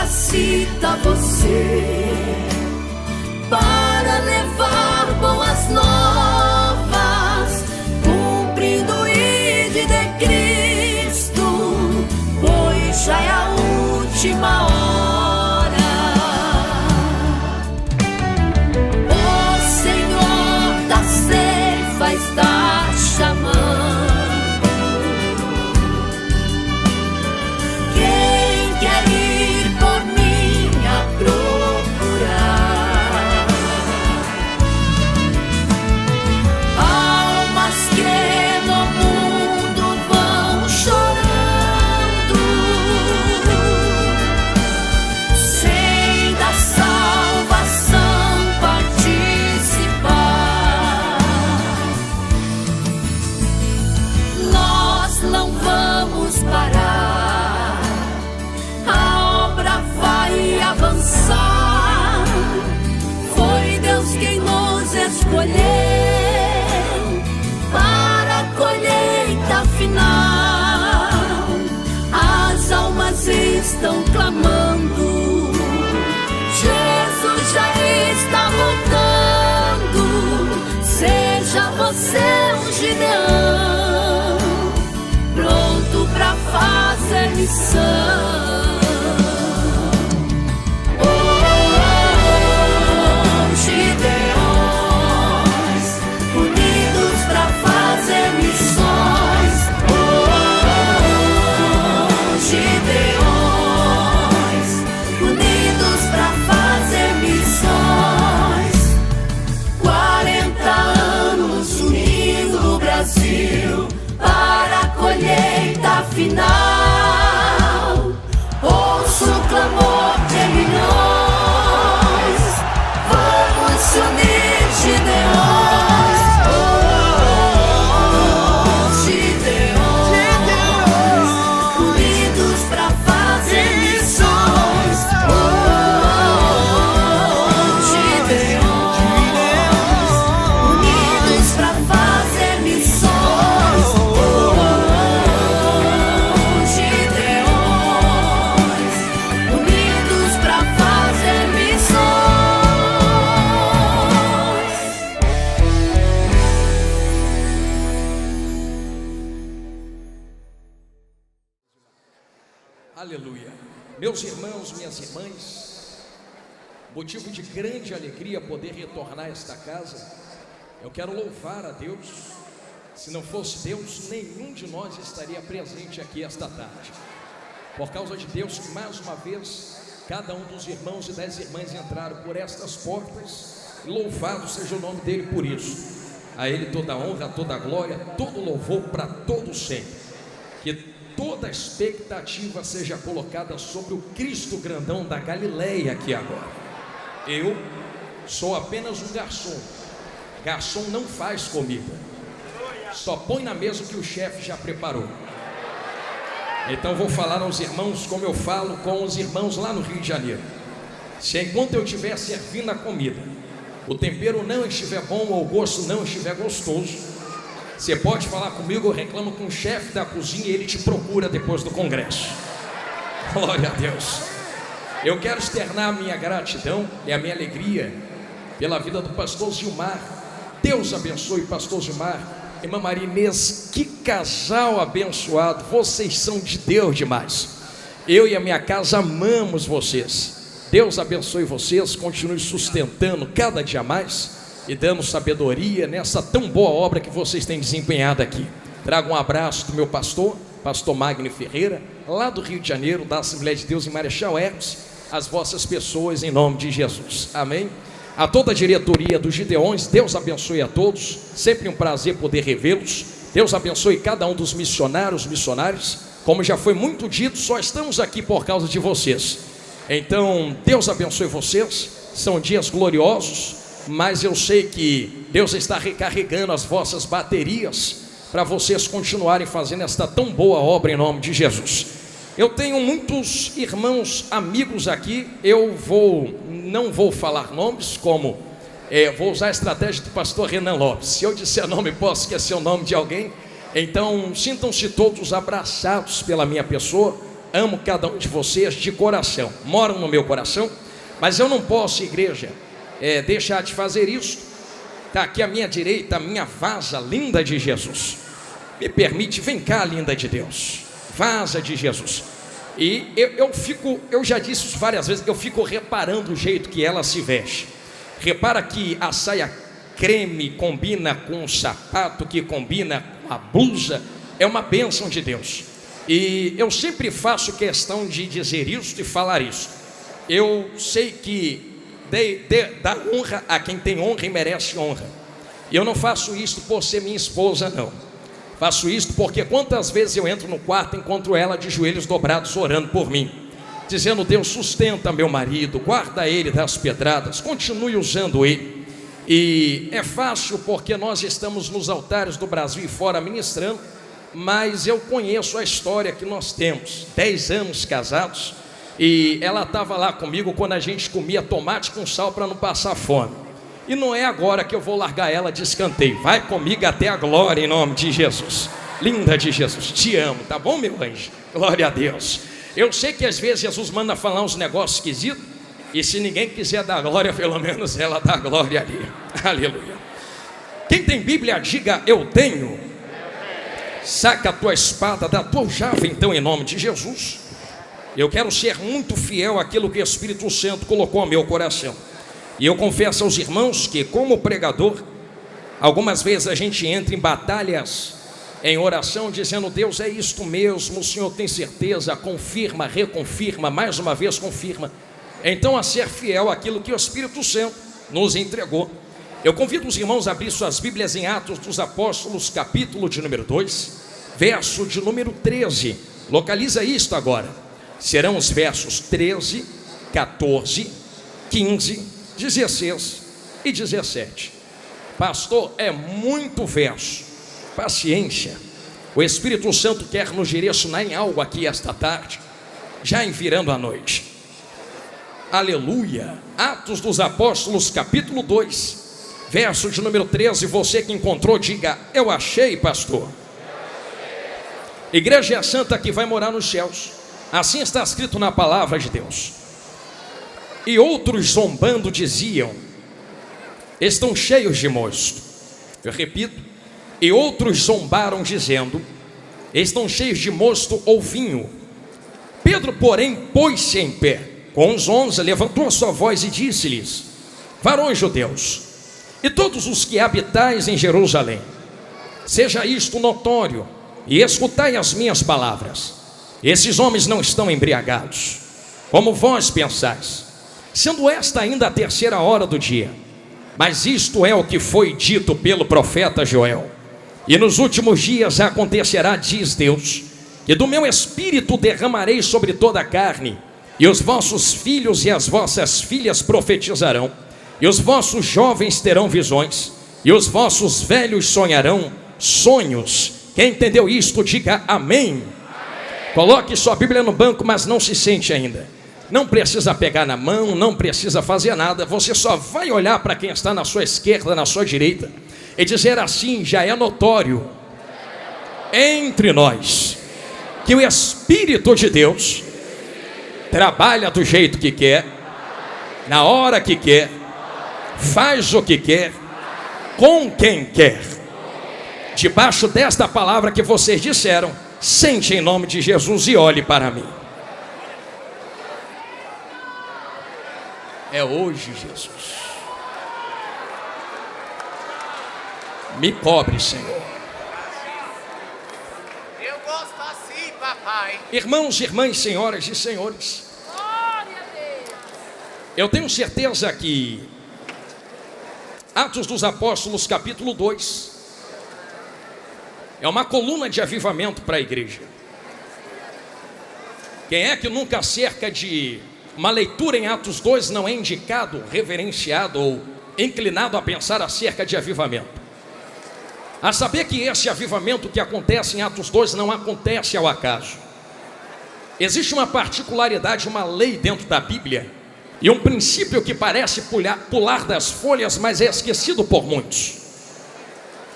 capacita você para levar boas novas, cumprindo o ID de Cristo, pois já é a última hora. O Senhor da ceifa está chamando. Foi Deus quem nos escolheu para a colheita final. As almas estão clamando, Jesus já está voltando. Seja você um Gideão, pronto para fazer missão. Para a colheita final, ouço o clamor de milhões. Vamos se unir, Gideões. Gideões, unidos para fazer missões. Gideões, unidos para fazer missões. Aleluia. Meus irmãos, minhas irmãs, motivo de grande alegria poder retornar a esta casa. Eu quero louvar a Deus. Se não fosse Deus, nenhum de nós estaria presente aqui esta tarde. Por causa de Deus, que mais uma vez cada um dos irmãos e das irmãs entraram por estas portas. Louvado seja o nome dele por isso. A ele toda a honra, toda a glória, todo louvor para todo sempre. Que toda a expectativa seja colocada sobre o Cristo grandão da Galileia aqui agora. Eu sou apenas um garçom. Garçom não faz comida, só põe na mesa o que o chefe já preparou. Então vou falar aos irmãos como eu falo com os irmãos lá no Rio de Janeiro. Se enquanto eu estiver servindo a comida, o tempero não estiver bom ou o gosto não estiver gostoso, você pode falar comigo, eu reclamo com o chefe da cozinha e ele te procura depois do congresso. Glória a Deus. Eu quero externar a minha gratidão e a minha alegria pela vida do pastor Gilmar. Deus abençoe, pastor Gilmar. Irmã Maria Inês, que casal abençoado. Vocês são de Deus demais. Eu e a minha casa amamos vocês. Deus abençoe vocês, continue sustentando cada dia mais e dando sabedoria nessa tão boa obra que vocês têm desempenhado aqui. Trago um abraço do meu pastor Magno Ferreira, lá do Rio de Janeiro, da Assembleia de Deus em Marechal Hermes, as vossas pessoas em nome de Jesus, amém? A toda a diretoria dos Gideões, Deus abençoe a todos, sempre um prazer poder revê-los. Deus abençoe cada um dos missionários, como já foi muito dito, só estamos aqui por causa de vocês. Então, Deus abençoe vocês, são dias gloriosos, mas eu sei que Deus está recarregando as vossas baterias para vocês continuarem fazendo esta tão boa obra em nome de Jesus. Eu tenho muitos irmãos, amigos aqui, não vou falar nomes, vou usar a estratégia do pastor Renan Lopes. Se eu disser nome, posso esquecer o nome de alguém. Então, sintam-se todos abraçados pela minha pessoa, amo cada um de vocês de coração, moram no meu coração, mas eu não posso, igreja, deixar de fazer isso. Está aqui à minha direita a minha vaza linda de Jesus. Me permite, vem cá, linda de Deus, vaza de Jesus. E eu já disse isso várias vezes, eu fico reparando o jeito que ela se veste. Repara que a saia creme combina com o sapato, que combina com a blusa, é uma bênção de Deus. E eu sempre faço questão de dizer isso e falar isso. Eu sei que dá honra a quem tem honra e merece honra. E eu não faço isso por ser minha esposa, não. Faço isso porque quantas vezes eu entro no quarto e encontro ela de joelhos dobrados orando por mim, dizendo: Deus, sustenta meu marido, guarda ele das pedradas, continue usando ele. E é fácil porque nós estamos nos altares do Brasil e fora ministrando, mas eu conheço a história que nós temos, 10 anos casados, e ela estava lá comigo quando a gente comia tomate com sal para não passar fome. E não é agora que eu vou largar ela de escanteio. Vai comigo até a glória em nome de Jesus. Linda de Jesus, te amo, tá bom, meu anjo? Glória a Deus. Eu sei que às vezes Jesus manda falar uns negócios esquisitos, e se ninguém quiser dar glória, pelo menos ela dá glória ali. Aleluia. Quem tem Bíblia, diga: eu tenho. Saca a tua espada da tua aljava, então, em nome de Jesus. Eu quero ser muito fiel àquilo que o Espírito Santo colocou no meu coração. E eu confesso aos irmãos que, como pregador, algumas vezes a gente entra em batalhas, em oração, dizendo: Deus, é isto mesmo, o Senhor tem certeza, confirma, reconfirma, mais uma vez confirma. Então, a ser fiel àquilo que o Espírito Santo nos entregou. Eu convido os irmãos a abrir suas Bíblias em Atos dos Apóstolos, capítulo de número 2, verso de número 13. Localiza isto agora. Serão os versos 13, 14, 15, 16 e 17. Pastor, é muito verso. Paciência. O Espírito Santo quer nos direcionar em algo aqui esta tarde, já em virando a noite. Aleluia. Atos dos Apóstolos, capítulo 2, verso de número 13. Você que encontrou, diga: eu achei, pastor. Igreja é a santa que vai morar nos céus. Assim está escrito na palavra de Deus. E outros zombando diziam: estão cheios de mosto. Eu repito: e outros zombaram dizendo: estão cheios de mosto ou vinho. Pedro, porém, pôs-se em pé com os 11, levantou a sua voz e disse-lhes: varões judeus, e todos os que habitais em Jerusalém, seja isto notório, e escutai as minhas palavras. Esses homens não estão embriagados, como vós pensais, sendo esta ainda a 3ª hora do dia. Mas isto é o que foi dito pelo profeta Joel: e nos últimos dias acontecerá, diz Deus, que do meu espírito derramarei sobre toda a carne, e os vossos filhos e as vossas filhas profetizarão, e os vossos jovens terão visões, e os vossos velhos sonharão sonhos. Quem entendeu isto, diga amém. Coloque sua Bíblia no banco, mas não se sente ainda. Não precisa pegar na mão, não precisa fazer nada. Você só vai olhar para quem está na sua esquerda, na sua direita, e dizer assim: já é notório entre nós que o Espírito de Deus trabalha do jeito que quer, na hora que quer, faz o que quer, com quem quer. Debaixo desta palavra que vocês disseram, sente em nome de Jesus e olhe para mim. É hoje, Jesus. Me cobre, Senhor. Eu gosto assim, papai. Irmãos, irmãs, senhoras e senhores, eu tenho certeza que Atos dos Apóstolos, capítulo 2, é uma coluna de avivamento para a igreja. Quem é que nunca acerca de uma leitura em Atos 2 não é indicado, reverenciado ou inclinado a pensar acerca de avivamento? A saber que esse avivamento que acontece em Atos 2 não acontece ao acaso. Existe uma particularidade, uma lei dentro da Bíblia, e um princípio que parece pular das folhas, mas é esquecido por muitos.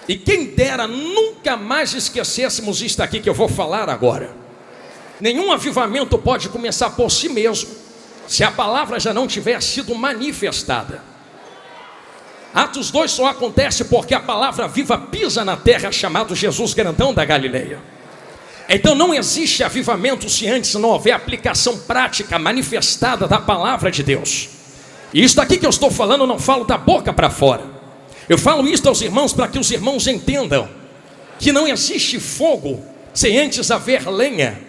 E quem dera nunca mais esquecêssemos isto aqui que eu vou falar agora. Nenhum avivamento pode começar por si mesmo, se a palavra já não tiver sido manifestada. Atos 2 só acontece porque a palavra viva pisa na terra, chamado Jesus grandão da Galileia. Então não existe avivamento se antes não houver aplicação prática, manifestada da palavra de Deus. E isso aqui que eu estou falando, eu não falo da boca para fora. Eu falo isso aos irmãos para que os irmãos entendam que não existe fogo sem antes haver lenha.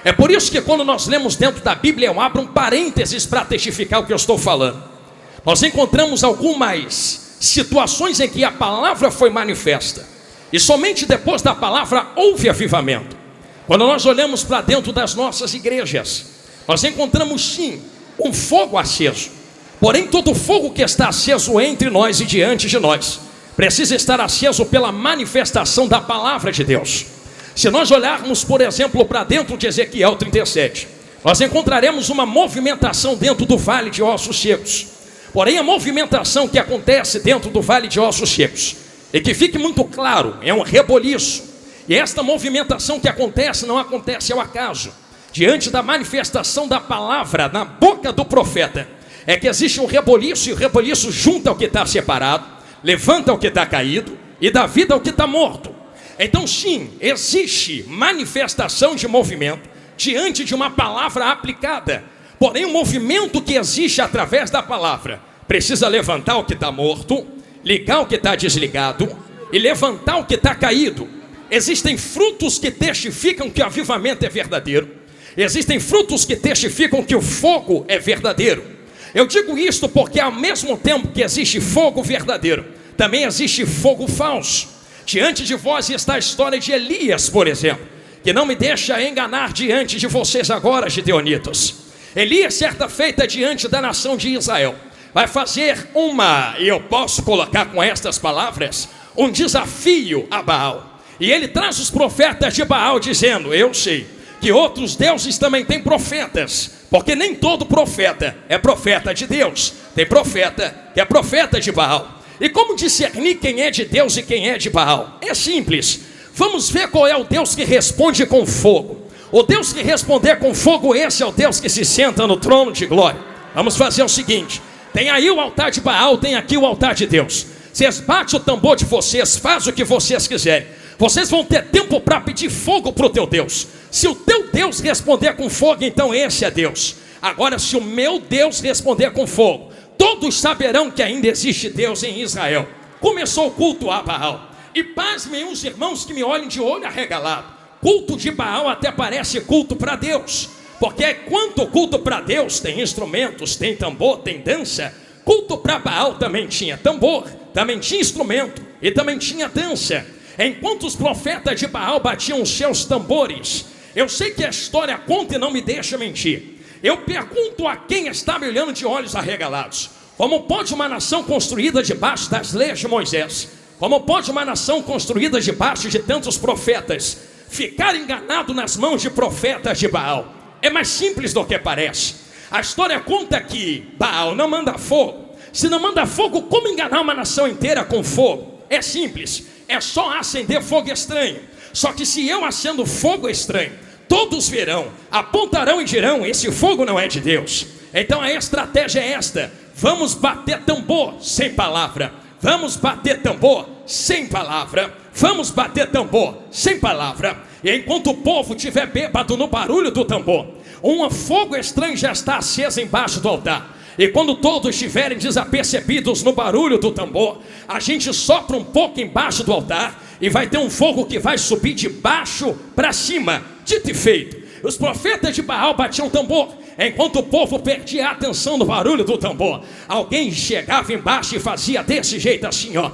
É por isso que quando nós lemos dentro da Bíblia, eu abro um parênteses para testificar o que eu estou falando. Nós encontramos algumas situações em que a palavra foi manifesta, e somente depois da palavra houve avivamento. Quando nós olhamos para dentro das nossas igrejas, nós encontramos sim um fogo aceso. Porém todo fogo que está aceso entre nós e diante de nós precisa estar aceso pela manifestação da palavra de Deus. Se nós olharmos, por exemplo, para dentro de Ezequiel 37, nós encontraremos uma movimentação dentro do vale de ossos secos. Porém a movimentação que acontece dentro do vale de ossos secos, e que fique muito claro, é um reboliço. E esta movimentação que acontece não acontece ao acaso. Diante da manifestação da palavra na boca do profeta, é que existe um reboliço, e o reboliço junta o que está separado, levanta o que está caído e dá vida ao que está morto. Então sim, existe manifestação de movimento diante de uma palavra aplicada. Porém o movimento que existe através da palavra precisa levantar o que está morto, ligar o que está desligado e levantar o que está caído. Existem frutos que testificam que o avivamento é verdadeiro. Existem frutos que testificam que o fogo é verdadeiro. Eu digo isto porque ao mesmo tempo que existe fogo verdadeiro, também existe fogo falso. Diante de vós está a história de Elias, por exemplo, que não me deixa enganar diante de vocês agora, gideonitas. Elias, certa feita diante da nação de Israel, vai fazer e eu posso colocar com estas palavras, um desafio a Baal. E ele traz os profetas de Baal dizendo: eu sei que outros deuses também têm profetas, porque nem todo profeta é profeta de Deus. Tem profeta que é profeta de Baal. E como discernir quem é de Deus e quem é de Baal? É simples. Vamos ver qual é o Deus que responde com fogo. O Deus que responder com fogo, esse é o Deus que se senta no trono de glória. Vamos fazer o seguinte: tem aí o altar de Baal, tem aqui o altar de Deus. Vocês batem o tambor de vocês, faz o que vocês quiserem. Vocês vão ter tempo para pedir fogo para o teu Deus. Se o teu Deus responder com fogo, então esse é Deus. Agora se o meu Deus responder com fogo, todos saberão que ainda existe Deus em Israel. Começou o culto a Baal. E pasmem os irmãos que me olhem de olho arregalado. Culto de Baal até parece culto para Deus. Porque enquanto culto para Deus tem instrumentos, tem tambor, tem dança, culto para Baal também tinha tambor, também tinha instrumento e também tinha dança. Enquanto os profetas de Baal batiam os seus tambores, eu sei que a história conta e não me deixa mentir. Eu pergunto a quem está me olhando de olhos arregalados: como pode uma nação construída debaixo das leis de Moisés, como pode uma nação construída debaixo de tantos profetas ficar enganado nas mãos de profetas de Baal? É mais simples do que parece. A história conta que Baal não manda fogo. Se não manda fogo, como enganar uma nação inteira com fogo? É simples, é só acender fogo estranho. Só que se eu acendo fogo estranho, todos verão, apontarão e dirão: esse fogo não é de Deus. Então a estratégia é esta: vamos bater tambor sem palavra, vamos bater tambor sem palavra, vamos bater tambor sem palavra. E enquanto o povo estiver bêbado no barulho do tambor, um fogo estranho já está aceso embaixo do altar. E quando todos estiverem desapercebidos no barulho do tambor, a gente sopra um pouco embaixo do altar e vai ter um fogo que vai subir de baixo para cima. Dito e feito, os profetas de Baal batiam tambor. Enquanto o povo perdia a atenção no barulho do tambor, alguém chegava embaixo e fazia desse jeito assim, ó.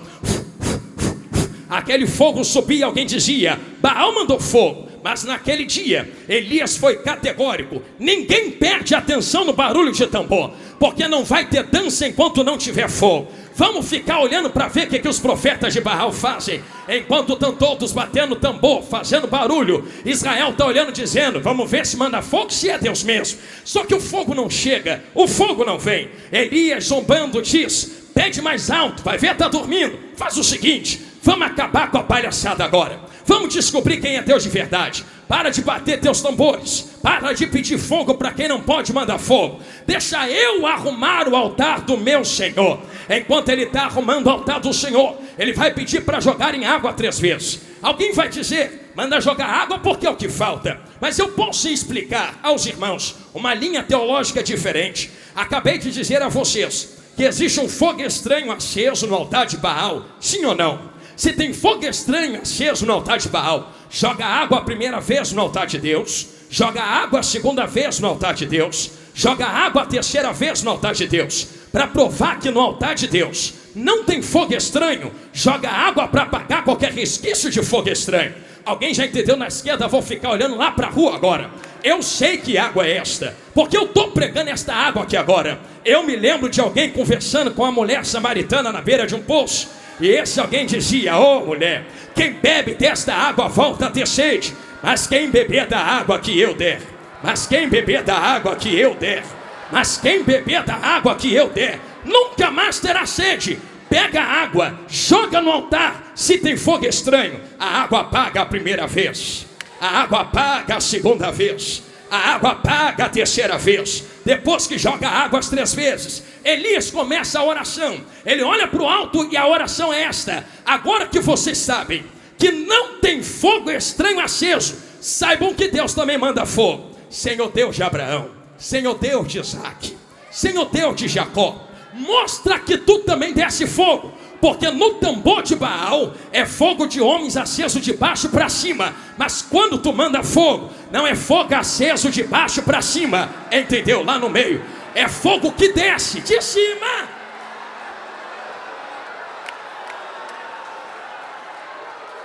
Aquele fogo subia, alguém dizia: Baal mandou fogo. Mas naquele dia, Elias foi categórico: ninguém perde atenção no barulho de tambor, porque não vai ter dança enquanto não tiver fogo. Vamos ficar olhando para ver o que os profetas de Baal fazem. Enquanto estão todos batendo tambor, fazendo barulho, Israel está olhando dizendo: vamos ver se manda fogo, se é Deus mesmo. Só que o fogo não chega, o fogo não vem. Elias, zombando, diz: pede mais alto, vai ver, está dormindo. Faz o seguinte, vamos acabar com a palhaçada agora. Vamos descobrir quem é Deus de verdade. Para de bater teus tambores. Para de pedir fogo para quem não pode mandar fogo. Deixa eu arrumar o altar do meu Senhor. Enquanto ele está arrumando o altar do Senhor, ele vai pedir para jogar em água 3 vezes. Alguém vai dizer, manda jogar água porque é o que falta. Mas eu posso explicar aos irmãos uma linha teológica diferente. Acabei de dizer a vocês que existe um fogo estranho aceso no altar de Baal. Sim ou não? Se tem fogo estranho aceso no altar de Baal, joga água a primeira vez no altar de Deus, joga água a segunda vez no altar de Deus, joga água a terceira vez no altar de Deus, para provar que no altar de Deus não tem fogo estranho. Joga água para apagar qualquer resquício de fogo estranho. Alguém já entendeu na esquerda? Vou ficar olhando lá para a rua agora. Eu sei que água é esta, porque eu estou pregando esta água aqui agora. Eu me lembro de alguém conversando com a mulher samaritana na beira de um poço. E esse alguém dizia, ô mulher, quem bebe desta água volta a ter sede, mas quem beber da água que eu der, mas quem beber da água que eu der, mas quem beber da água que eu der, nunca mais terá sede. Pega a água, joga no altar. Se tem fogo estranho, a água apaga a primeira vez, a água apaga a segunda vez, a água apaga a terceira vez. Depois que joga água as 3 vezes, Elias começa a oração. Ele olha para o alto e a oração é esta: agora que vocês sabem que não tem fogo estranho aceso, saibam que Deus também manda fogo. Senhor Deus de Abraão, Senhor Deus de Isaac, Senhor Deus de Jacó, mostra que tu também desce fogo. Porque no tambor de Baal é fogo de homens aceso de baixo para cima. Mas quando tu manda fogo, não é fogo aceso de baixo para cima. Entendeu? Lá no meio é fogo que desce de cima.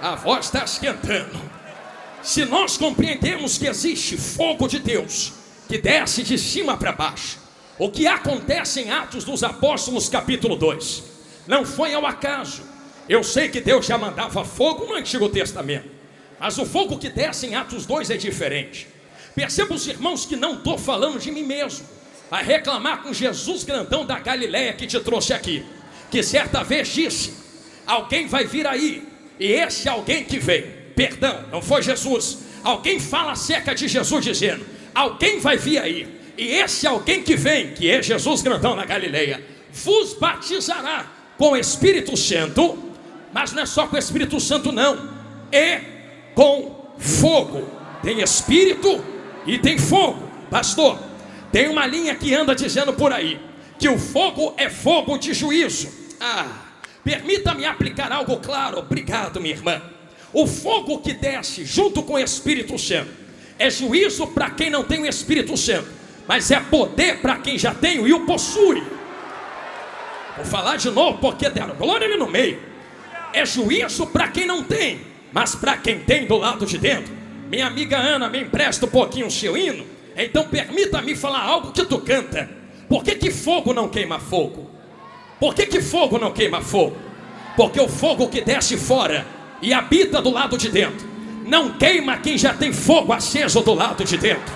A voz está esquentando. Se nós compreendemos que existe fogo de Deus que desce de cima para baixo, o que acontece em Atos dos Apóstolos capítulo 2 não foi ao acaso. Eu sei que Deus já mandava fogo no Antigo Testamento, mas o fogo que desce em Atos 2 é diferente. Perceba, os irmãos, que não estou falando de mim mesmo. Vai reclamar com Jesus grandão da Galileia que te trouxe aqui, que certa vez disse, alguém vai vir aí, e esse alguém que veio, perdão, não foi Jesus, alguém fala acerca de Jesus dizendo, alguém vai vir aí, e esse alguém que vem, que é Jesus grandão da Galileia, vos batizará com o Espírito Santo. Mas não é só com o Espírito Santo não, é com fogo. Tem Espírito e tem fogo. Pastor, tem uma linha que anda dizendo por aí que o fogo é fogo de juízo. Permita-me aplicar algo claro. Obrigado, minha irmã. O fogo que desce junto com o Espírito Santo é juízo para quem não tem o Espírito Santo, mas é poder para quem já tem e o possui. Vou falar de novo porque deram glória ali no meio. É juízo para quem não tem, mas para quem tem do lado de dentro. Minha amiga Ana, me empresta um pouquinho o seu hino. Então permita-me falar algo que tu canta. Por que fogo não queima fogo? Por que fogo não queima fogo? Porque o fogo que desce fora e habita do lado de dentro não queima quem já tem fogo aceso do lado de dentro.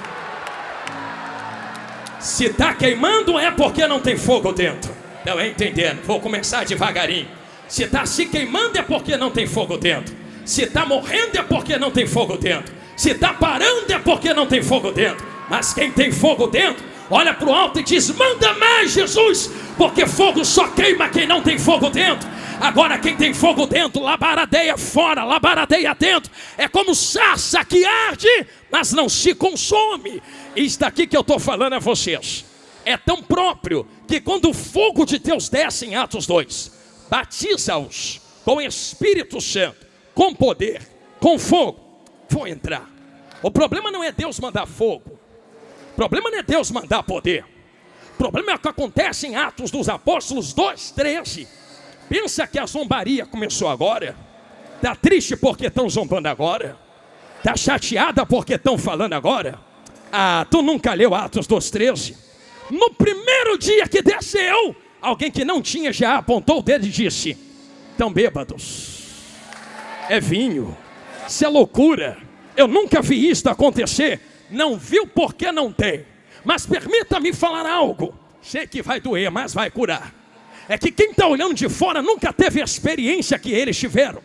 Se está queimando é porque não tem fogo dentro. Estão entendendo? Vou começar devagarinho. Se está se queimando é porque não tem fogo dentro. Se está morrendo é porque não tem fogo dentro. Se está parando é porque não tem fogo dentro. Mas quem tem fogo dentro, olha para o alto e diz, manda mais, Jesus. Porque fogo só queima quem não tem fogo dentro. Agora quem tem fogo dentro, labaradeia fora, labaradeia dentro. É como sarça que arde, mas não se consome. Isso daqui que eu estou falando a vocês é tão próprio que quando o fogo de Deus desce em Atos 2, batiza-os com o Espírito Santo, com poder, com fogo. Vou entrar. O problema não é Deus mandar fogo. O problema não é Deus mandar poder. O problema é o que acontece em Atos dos Apóstolos 2:13. Pensa que a zombaria começou agora? Está triste porque estão zombando agora? Está chateada porque estão falando agora? Tu nunca leu Atos 2:13? No primeiro dia que desceu, alguém que não tinha já apontou o dedo e disse, estão bêbados, é vinho, isso é loucura, eu nunca vi isso acontecer. Não viu porque não tem. Mas permita-me falar algo, sei que vai doer, mas vai curar. É que quem está olhando de fora nunca teve a experiência que eles tiveram.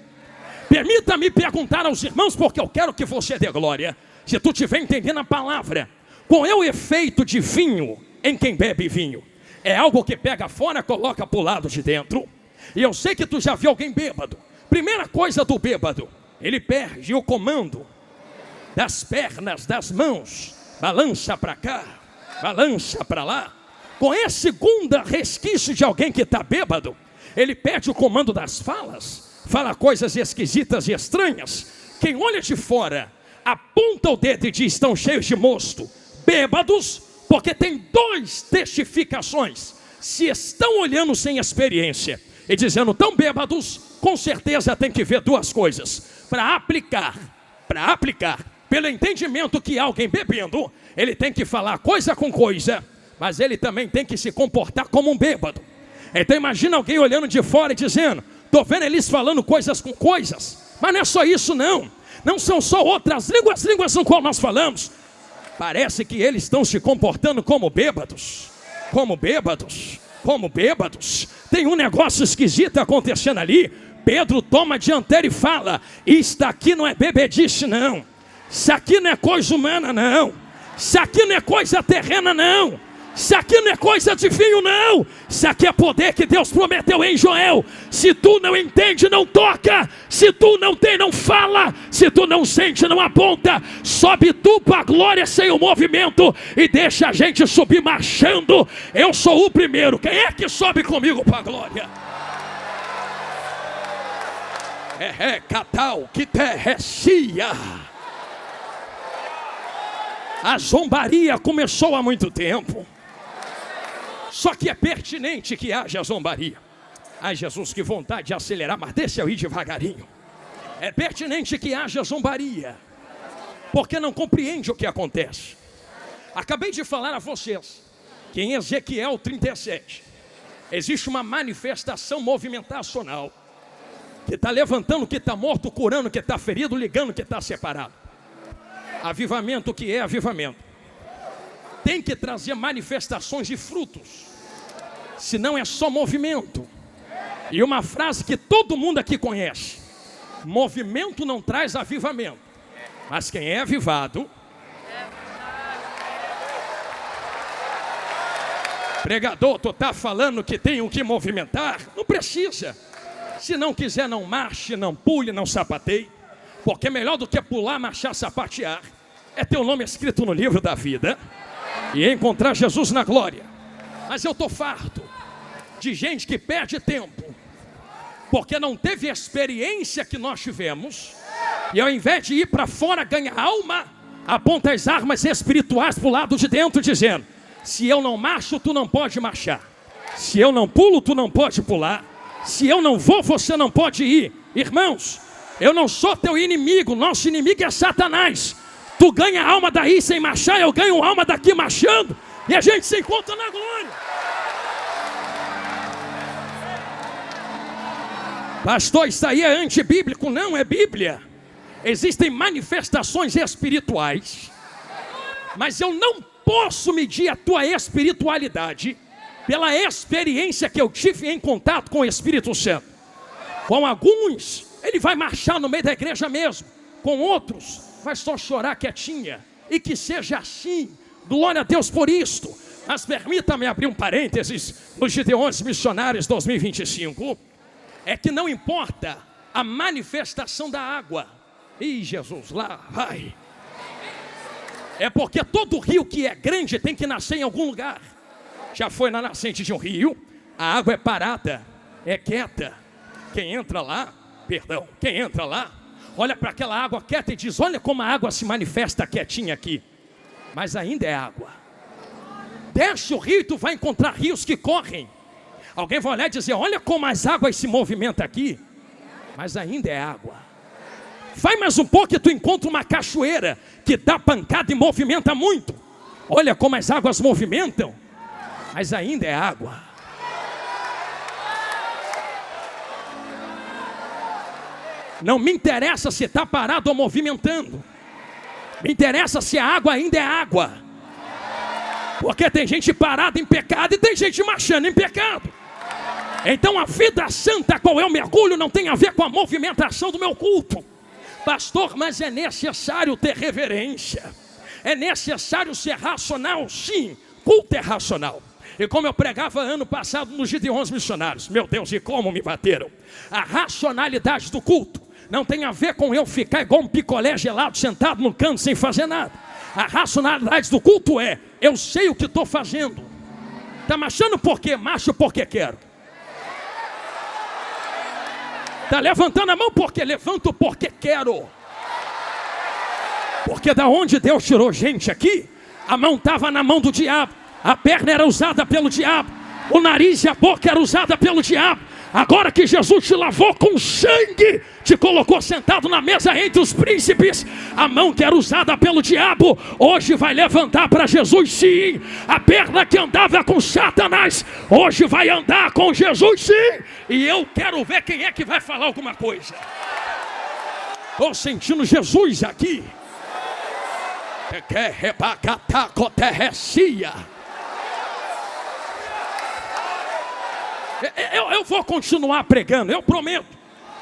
Permita-me perguntar aos irmãos, porque eu quero que você dê glória. se tu estiver entendendo a palavra, qual é o efeito de vinho em quem bebe vinho? É algo que pega fora, coloca para o lado de dentro. E eu sei que tu já viu alguém bêbado. Primeira coisa do bêbado, ele perde o comando das pernas, das mãos. Balança para cá, balança para lá. Qual é a segunda resquício de alguém que está bêbado? Ele perde o comando das falas. Fala coisas esquisitas e estranhas. Quem olha de fora, aponta o dedo e diz: estão cheios de mosto. Bêbados, porque tem duas testificações. Se estão olhando sem experiência e dizendo tão bêbados, com certeza tem que ver duas coisas. Para aplicar, pelo entendimento que alguém bebendo, ele tem que falar coisa com coisa, mas ele também tem que se comportar como um bêbado. Então imagina alguém olhando de fora e dizendo: estou vendo eles falando coisas com coisas. Mas não é só isso não. Não são só outras línguas no qual nós falamos. Parece que eles estão se comportando como bêbados. Tem um negócio esquisito acontecendo ali. Pedro toma a dianteira e fala: isto aqui não é bebedice não. Isso aqui não é coisa humana não. Isso aqui não é coisa terrena não. Isso aqui não é coisa de vinho não. Isso aqui é poder que Deus prometeu em Joel. Se tu não entende, não toca. Se tu não tem, não fala. Se tu não sente, não aponta. Sobe tu para a glória sem o movimento e deixa a gente subir marchando. Eu sou o primeiro. Quem é que sobe comigo para a glória? Catal que terrecia. A zombaria começou há muito tempo. Só que é pertinente que haja zombaria. Ai Jesus, que vontade de acelerar, mas deixa eu ir devagarinho. É pertinente que haja zombaria, porque não compreende o que acontece. Acabei de falar a vocês que em Ezequiel 37 existe uma manifestação movimentacional que está levantando o que está morto, curando o que está ferido, ligando o que está separado. Avivamento, que é avivamento, tem que trazer manifestações e frutos, senão é só movimento. E uma frase que todo mundo aqui conhece: movimento não traz avivamento, mas quem é avivado. Pregador, tu está falando que tem o que movimentar? Não precisa. Se não quiser, não marche, não pule, não sapateie. Porque melhor do que pular, marchar, sapatear é ter o nome escrito no livro da vida e encontrar Jesus na glória. Mas eu estou farto de gente que perde tempo porque não teve a experiência que nós tivemos, e ao invés de ir para fora ganhar alma, aponta as armas espirituais para o lado de dentro, dizendo: se eu não marcho, tu não pode marchar. Se eu não pulo, tu não pode pular. Se eu não vou, você não pode ir. Irmãos, eu não sou teu inimigo, nosso inimigo é Satanás. Tu ganha alma daí sem marchar, eu ganho alma daqui marchando, e a gente se encontra na glória. Pastor, isso aí é antibíblico. Não, é Bíblia. Existem manifestações espirituais, mas eu não posso medir a tua espiritualidade pela experiência que eu tive em contato com o Espírito Santo. Com alguns, ele vai marchar no meio da igreja mesmo. Com outros, vai só chorar quietinha. E que seja assim. Glória a Deus por isto. Mas permita-me abrir um parênteses nos Gideões Missionários 2025. É que não importa a manifestação da água. Ih, Jesus, lá vai. É porque todo rio que é grande tem que nascer em algum lugar. Já foi na nascente de um rio, a água é parada, é quieta. Quem entra lá, olha para aquela água quieta e diz: olha como a água se manifesta quietinha aqui. Mas ainda é água. Desce o rio e tu vai encontrar rios que correm. Alguém vai olhar e dizer: olha como as águas se movimentam aqui. Mas ainda é água. Vai mais um pouco e tu encontra uma cachoeira que dá pancada e movimenta muito. Olha como as águas movimentam. Mas ainda é água. Não me interessa se está parado ou movimentando. Me interessa se a água ainda é água. Porque tem gente parada em pecado e tem gente marchando em pecado. Então a vida santa, qual é o mergulho, não tem a ver com a movimentação do meu culto. Pastor, mas é necessário ter reverência. É necessário ser racional? Sim, culto é racional. E como eu pregava ano passado nos Gideões Missionários, meu Deus, e como me bateram. A racionalidade do culto não tem a ver com eu ficar igual um picolé gelado sentado no canto sem fazer nada. A racionalidade do culto é, eu sei o que estou fazendo. Está marchando por quê? Marcho porque quero. Está levantando a mão porque levanto porque quero. Porque da onde Deus tirou gente aqui, a mão estava na mão do diabo, a perna era usada pelo diabo, o nariz e a boca era usada pelo diabo. Agora que Jesus te lavou com sangue, te colocou sentado na mesa entre os príncipes, a mão que era usada pelo diabo, hoje vai levantar para Jesus sim. A perna que andava com Satanás, hoje vai andar com Jesus sim. E eu quero ver quem é que vai falar alguma coisa. Estou sentindo Jesus aqui. Eu vou continuar pregando, eu prometo.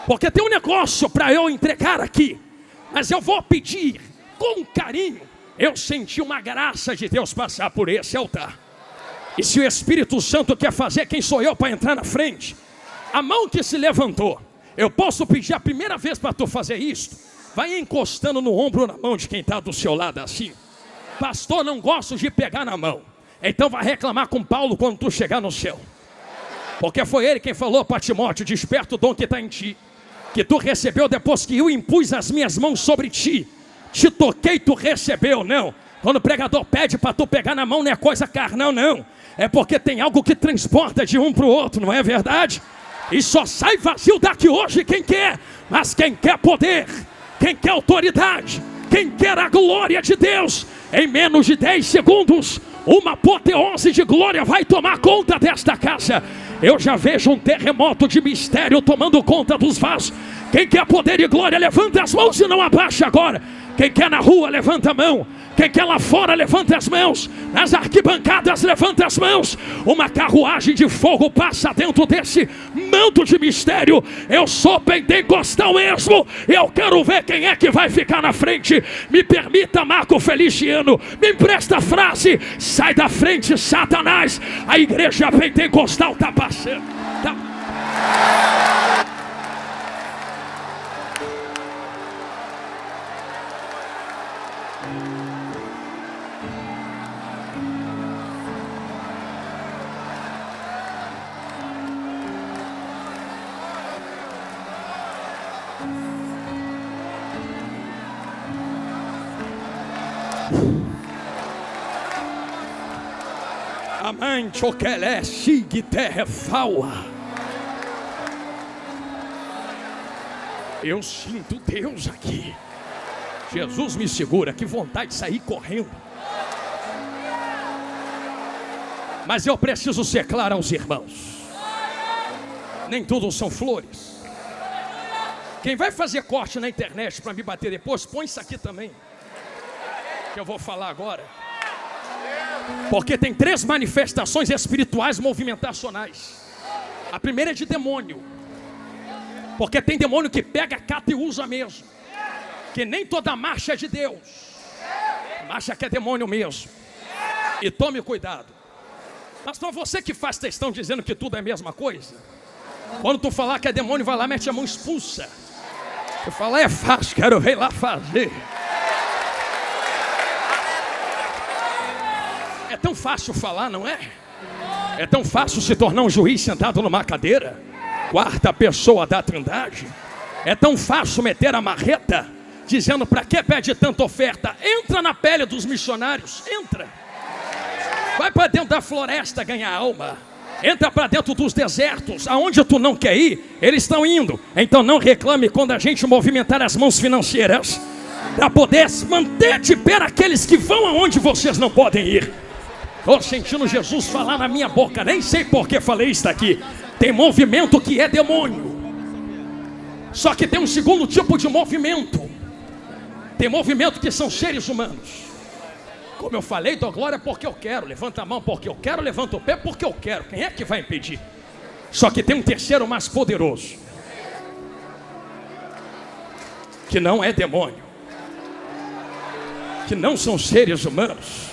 Porque tem um negócio para eu entregar aqui. Mas eu vou pedir com carinho. Eu senti uma graça de Deus passar por esse altar. E se o Espírito Santo quer fazer, quem sou eu para entrar na frente? A mão que se levantou, eu posso pedir a primeira vez para tu fazer isso. Vai encostando no ombro ou na mão de quem está do seu lado assim. Pastor, não gosto de pegar na mão. Então vai reclamar com Paulo quando tu chegar no céu. Porque foi ele quem falou para Timóteo, desperta o dom que está em ti, que tu recebeu depois que eu impus as minhas mãos sobre ti. Te toquei, tu recebeu, não. Quando o pregador pede para tu pegar na mão, não é coisa carnal, não. É porque tem algo que transporta de um para o outro, não é verdade? E só sai vazio daqui hoje quem quer. Mas quem quer poder, quem quer autoridade, quem quer a glória de Deus, em menos de 10 segundos, uma apoteose de glória vai tomar conta desta casa. Eu já vejo um terremoto de mistério tomando conta dos vasos. Quem quer poder e glória, levanta as mãos e não abaixa agora. Quem quer na rua, levanta a mão. Quem quer lá fora, levanta as mãos. Nas arquibancadas, levanta as mãos. Uma carruagem de fogo passa dentro desse manto de mistério. Eu sou pentecostal mesmo. Eu quero ver quem é que vai ficar na frente. Me permita, Marco Feliciano, me empresta a frase. Sai da frente, Satanás. A igreja pentecostal está passando. Amante o que é sigue terra faua. Eu sinto Deus aqui. Jesus me segura, que vontade de sair correndo. Mas eu preciso ser claro aos irmãos. Nem tudo são flores. Quem vai fazer corte na internet para me bater depois, põe isso aqui também, que eu vou falar agora. Porque tem 3 manifestações espirituais movimentacionais. A primeira é de demônio. Porque tem demônio que pega, cata e usa mesmo. Que nem toda marcha é de Deus. A marcha que é demônio mesmo. E tome cuidado. Mas não, você que faz textão dizendo que tudo é a mesma coisa. Quando tu falar que é demônio, vai lá, mete a mão, expulsa. Tu fala, é fácil, quero ver lá fazer. É tão fácil falar, não é? É tão fácil se tornar um juiz sentado numa cadeira, 4ª pessoa da Trindade. É tão fácil meter a marreta, dizendo para que pede tanta oferta. Entra na pele dos missionários, entra. Vai para dentro da floresta ganhar alma. Entra para dentro dos desertos, aonde tu não quer ir, eles estão indo. Então não reclame quando a gente movimentar as mãos financeiras, para poder manter de pé aqueles que vão aonde vocês não podem ir. Estou sentindo Jesus falar na minha boca. Nem sei por que falei isso aqui. Tem movimento que é demônio. Só que tem um segundo tipo de movimento. Tem movimento que são seres humanos. Como eu falei, dou glória porque eu quero. Levanta a mão porque eu quero. Levanta o pé porque eu quero. Quem é que vai impedir? Só que tem um terceiro mais poderoso. que não é demônio, que não são seres humanos.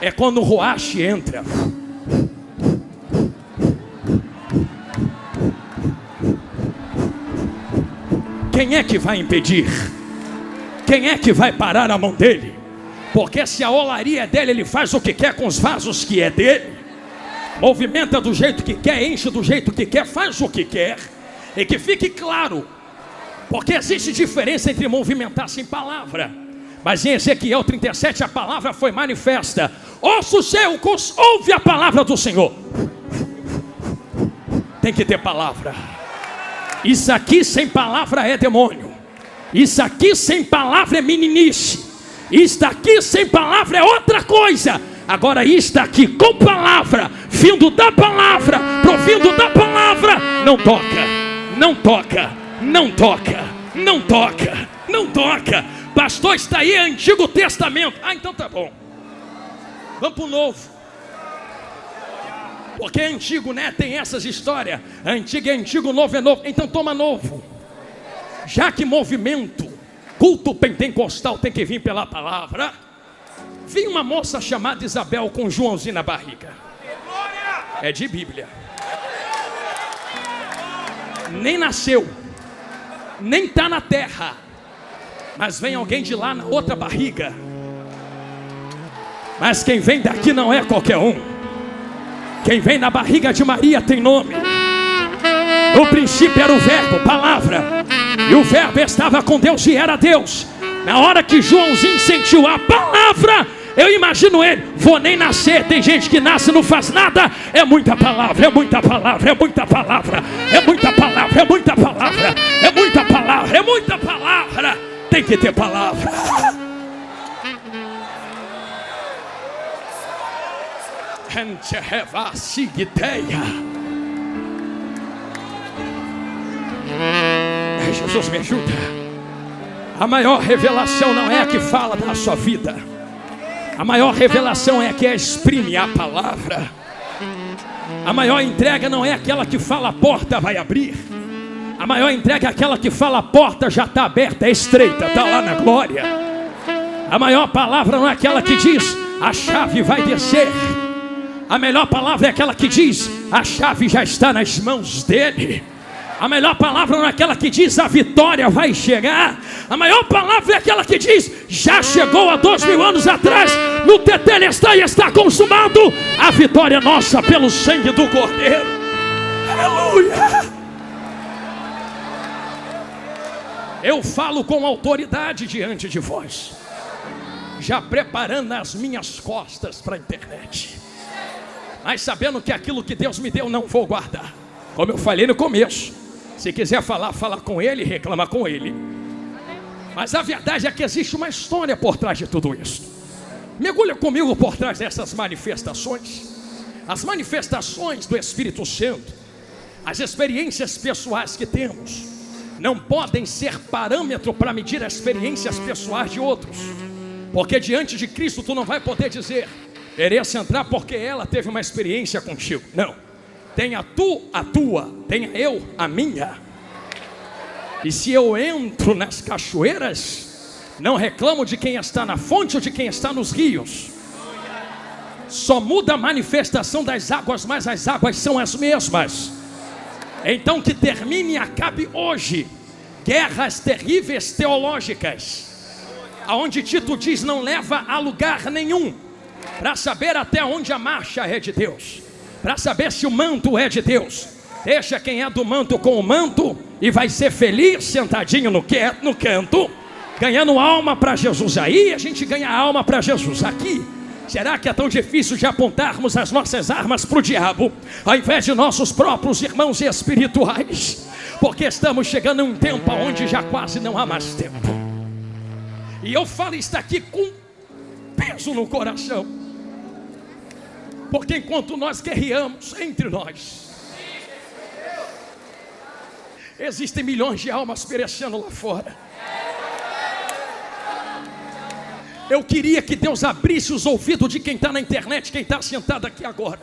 É quando o Ruach entra. Quem é que vai impedir? Quem é que vai parar a mão dele? Porque se a olaria é dele, ele faz o que quer com os vasos que é dele. Movimenta do jeito que quer, enche do jeito que quer, faz o que quer. E que fique claro, porque existe diferença entre movimentar sem palavra. Mas em Ezequiel 37 a palavra foi manifesta. Ouça o céu, ouve a palavra do Senhor. Tem que ter palavra. Isso aqui sem palavra é demônio. Isso aqui sem palavra é meninice. Isto aqui sem palavra é outra coisa. Agora isto aqui com palavra, vindo da palavra, provindo da palavra, não toca, não toca, não toca, não toca, não toca. Pastor, está aí Antigo Testamento. Ah, então tá bom. Vamos para o Novo. Porque é antigo, né? Tem essas histórias. Antigo é antigo, novo é novo. Então toma novo. Já que movimento, culto pentecostal tem que vir pela palavra. Vi uma moça chamada Isabel com Joãozinho na barriga. É de Bíblia. Nem nasceu, nem está na terra, mas vem alguém de lá na outra barriga. Mas quem vem daqui não é qualquer um. Quem vem na barriga de Maria tem nome. No princípio era o verbo, palavra, e o verbo estava com Deus e era Deus. Na hora que Joãozinho sentiu a palavra, eu imagino ele, vou nem nascer. Tem gente que nasce e não faz nada. É muita palavra, é muita palavra, é muita palavra, é muita palavra, é muita palavra, é muita palavra, é muita palavra. Tem que ter palavra. Jesus me ajuda. A maior revelação não é a que fala da sua vida. A maior revelação é a que exprime a palavra. A maior entrega não é aquela que fala a porta vai abrir. A maior entrega é aquela que fala a porta já está aberta, é estreita, está lá na glória. A maior palavra não é aquela que diz a chave vai descer. A melhor palavra é aquela que diz a chave já está nas mãos dele. A melhor palavra não é aquela que diz a vitória vai chegar. A maior palavra é aquela que diz já chegou há 2000 anos atrás. No tetelestai está consumado. A vitória é nossa pelo sangue do Cordeiro. Aleluia. Eu falo com autoridade diante de vós, já preparando as minhas costas para a internet, mas sabendo que aquilo que Deus me deu não vou guardar. Como eu falei no começo, se quiser falar, fala com ele, reclama com ele. Mas a verdade é que existe uma história por trás de tudo isso. Mergulha comigo por trás dessas manifestações. As manifestações do Espírito Santo, as experiências pessoais que temos, não podem ser parâmetro para medir as experiências pessoais de outros. Porque diante de Cristo tu não vai poder dizer mereço entrar porque ela teve uma experiência contigo. Não. Tenha tu a tua, tenha eu a minha. E se eu entro nas cachoeiras, não reclamo de quem está na fonte ou de quem está nos rios. Só muda a manifestação das águas, mas as águas são as mesmas. Então que termine e acabe hoje guerras terríveis teológicas, aonde Tito diz não leva a lugar nenhum, para saber até onde a marcha é de Deus, para saber se o manto é de Deus. Deixa quem é do manto com o manto e vai ser feliz sentadinho no canto, ganhando alma para Jesus. Aí a gente ganha alma para Jesus. Aqui, será que é tão difícil de apontarmos as nossas armas para o diabo, ao invés de nossos próprios irmãos espirituais? Porque estamos chegando a um tempo onde já quase não há mais tempo. E eu falo isso aqui com peso no coração, porque enquanto nós guerreamos entre nós, existem milhões de almas perecendo lá fora. Eu queria que Deus abrisse os ouvidos de quem está na internet, quem está sentado aqui agora,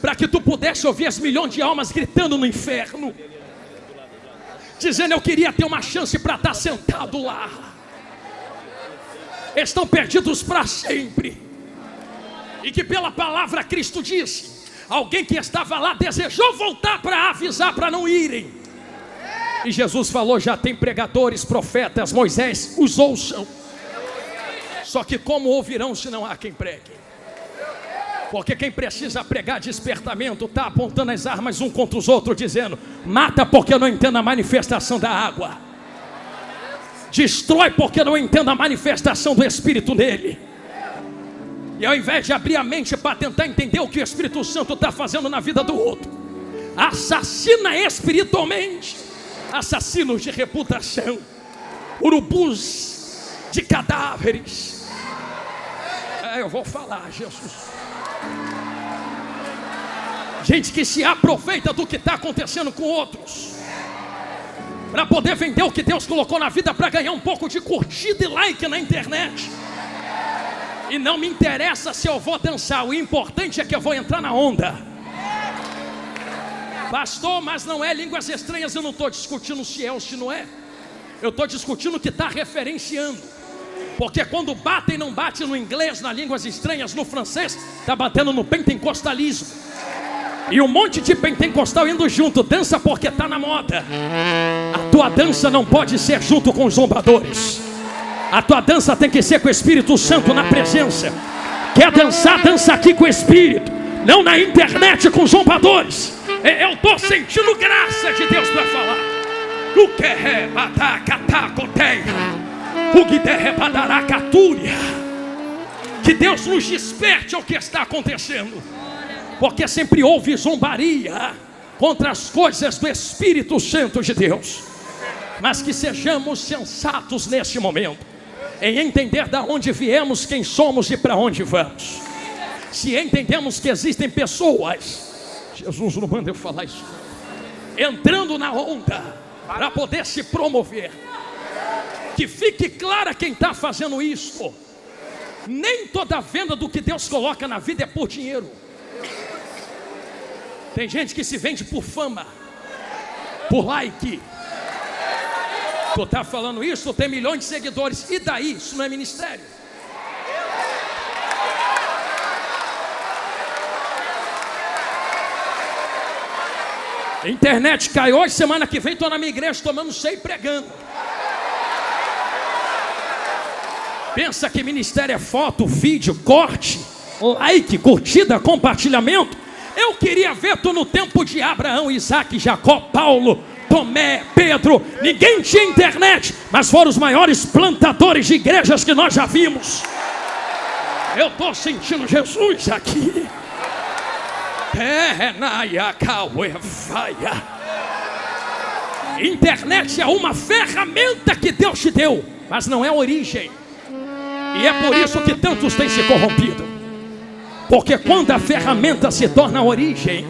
para que tu pudesse ouvir as milhões de almas gritando no inferno, dizendo: eu queria ter uma chance para estar sentado lá. Estão perdidos para sempre. E que pela palavra Cristo disse: alguém que estava lá desejou voltar para avisar para não irem. E Jesus falou: já tem pregadores, profetas, Moisés os ouçam. Só que como ouvirão se não há quem pregue? Porque quem precisa pregar despertamento está apontando as armas um contra os outros, dizendo: mata porque eu não entendo a manifestação da água, destrói porque eu não entendo a manifestação do Espírito nele. E ao invés de abrir a mente para tentar entender o que o Espírito Santo está fazendo na vida do outro, assassina espiritualmente, assassinos de reputação, urubus de cadáveres. Eu vou falar, Jesus. Gente que se aproveita do que está acontecendo com outros, para poder vender o que Deus colocou na vida, para ganhar um pouco de curtida e like na internet. E não me interessa se eu vou dançar, o importante é que eu vou entrar na onda. Pastor, mas não é línguas estranhas. Eu não estou discutindo se é ou se não é. Eu estou discutindo o que está referenciando. Porque quando bate e não bate no inglês, nas línguas estranhas, no francês, está batendo no pentecostalismo. E um monte de pentecostal indo junto, dança porque está na moda. A tua dança não pode ser junto com os zombadores. A tua dança tem que ser com o Espírito Santo na presença. Quer dançar, dança aqui com o Espírito, não na internet com zombadores. Eu estou sentindo graça de Deus para falar. O que é que Deus nos desperte ao que está acontecendo. Porque sempre houve zombaria contra as coisas do Espírito Santo de Deus. Mas que sejamos sensatos neste momento, em entender de onde viemos, quem somos e para onde vamos. Se entendemos que existem pessoas, Jesus não manda eu falar isso, entrando na onda para poder se promover, que fique clara quem está fazendo isso. Nem toda venda do que Deus coloca na vida é por dinheiro. Tem gente que se vende por fama, por like. Tu está falando isso, tu tem milhões de seguidores, e daí? Isso não é ministério. Internet cai hoje, semana que vem estou na minha igreja tomando ceia e pregando. Pensa que ministério é foto, vídeo, corte, like, curtida, compartilhamento? Eu queria ver tu no tempo de Abraão, Isaac, Jacó, Paulo, Tomé, Pedro. Ninguém tinha internet, mas foram os maiores plantadores de igrejas que nós já vimos. Eu estou sentindo Jesus aqui. Internet é uma ferramenta que Deus te deu, mas não é a origem. E é por isso que tantos têm se corrompido. Porque quando a ferramenta se torna a origem,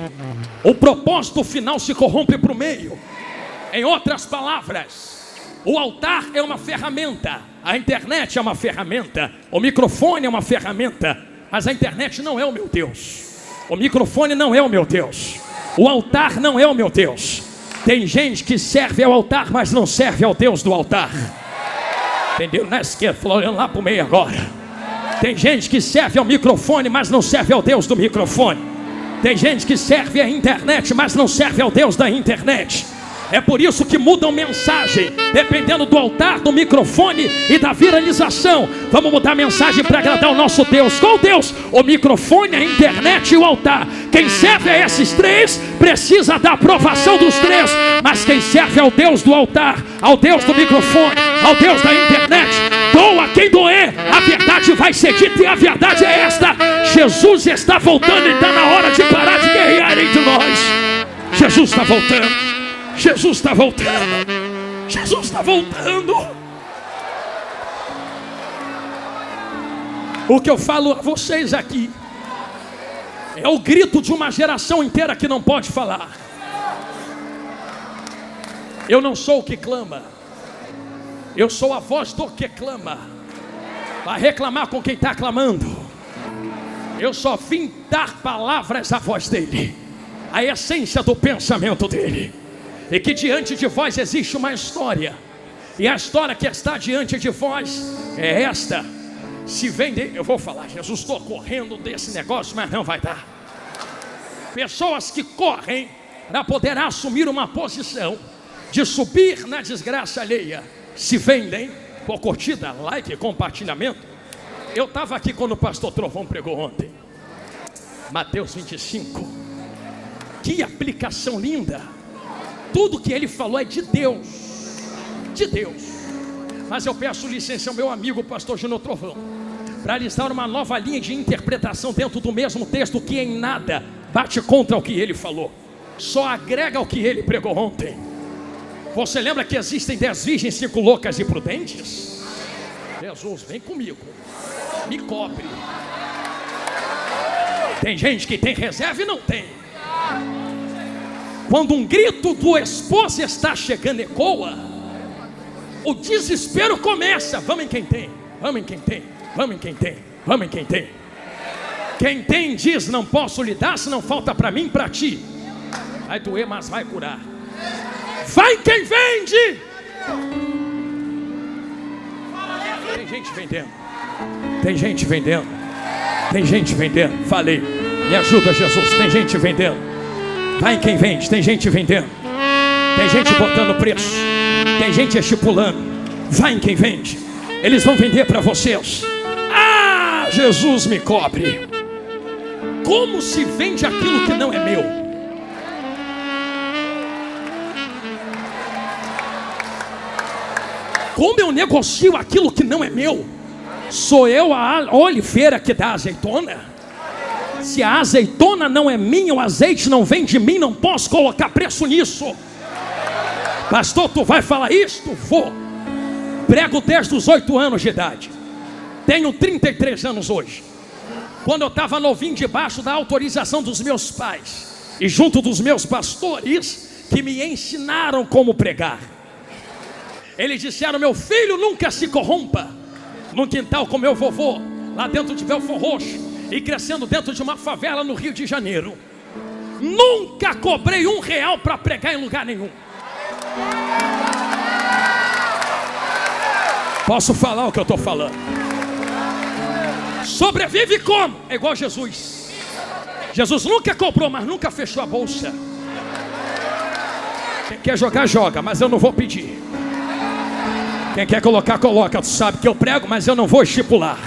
o propósito final se corrompe para o meio. Em outras palavras, o altar é uma ferramenta, a internet é uma ferramenta, o microfone é uma ferramenta, mas a internet não é o meu Deus. O microfone não é o meu Deus. O altar não é o meu Deus. Tem gente que serve ao altar, mas não serve ao Deus do altar. Entendeu? Na esquerda, olhando lá para o meio agora. Tem gente que serve ao microfone, mas não serve ao Deus do microfone. Tem gente que serve à internet, mas não serve ao Deus da internet. É por isso que mudam mensagem, dependendo do altar, do microfone e da viralização. Vamos mudar a mensagem para agradar o nosso Deus. Qual Deus? O microfone, a internet e o altar. Quem serve a esses três precisa da aprovação dos três. Mas quem serve ao Deus do altar, ao Deus do microfone, ao Deus da internet, doa quem doer, a verdade vai ser dita e a verdade é esta: Jesus está voltando e está na hora de parar de guerrear entre nós. Jesus está voltando. Jesus está voltando. Jesus está voltando. O que eu falo a vocês aqui é o grito de uma geração inteira que não pode falar. Eu não sou o que clama, eu sou a voz do que clama. Vai reclamar com quem está clamando. Eu só vim dar palavras à voz dele, a essência do pensamento dele. e que diante de vós existe uma história, e a história que está diante de vós é esta. Se vender, eu vou falar, Jesus, estou correndo desse negócio, mas não vai dar. Pessoas que correm para poder assumir uma posição de subir na desgraça alheia, se vendem por curtida, like, compartilhamento. Eu estava aqui quando o pastor Trovão pregou ontem, Mateus 25. Que aplicação linda. Tudo que ele falou é de Deus, de Deus. Mas eu peço licença ao meu amigo pastor Júnior Trovão para lhes dar uma nova linha de interpretação dentro do mesmo texto, que em nada bate contra o que ele falou, só agrega ao que ele pregou ontem. Você lembra que existem 10 virgens, 5 loucas e prudentes? Jesus, vem comigo, me cobre. Tem gente que tem reserva e não tem. Quando um grito do esposo está chegando ecoa, o desespero começa. Vamos em quem tem, vamos em quem tem, vamos em quem tem, vamos em quem tem. Quem tem diz: não posso lhe dar, se não falta para mim, para ti. Vai doer, mas vai curar. Vai quem vende. Tem gente vendendo, tem gente vendendo, tem gente vendendo. Falei, me ajuda, Jesus. Tem gente vendendo. Vai quem vende, tem gente vendendo. Tem gente botando preço, tem gente estipulando. Vai em quem vende. Eles vão vender para vocês. Ah, Jesus, me cobre. Como se vende aquilo que não é meu? Como eu negocio aquilo que não é meu? Sou eu a oliveira que dá azeitona? Se a azeitona não é minha, o azeite não vem de mim, não posso colocar preço nisso. Pastor, tu vai falar isto? Vou. Prego desde os 8 anos de idade. Tenho 33 anos hoje. Quando eu estava novinho, debaixo da autorização dos meus pais e junto dos meus pastores, que me ensinaram como pregar. Eles disseram: meu filho, nunca se corrompa. Num quintal com meu vovô, lá dentro de Belfort Roxo, e crescendo dentro de uma favela no Rio de Janeiro, nunca cobrei R$1 para pregar em lugar nenhum. Posso falar o que eu estou falando? Sobrevive como? É igual Jesus. Jesus nunca cobrou, mas nunca fechou a bolsa. Quem quer jogar, joga, mas eu não vou pedir. Quem quer colocar, coloca. Tu sabe que eu prego, mas eu não vou estipular.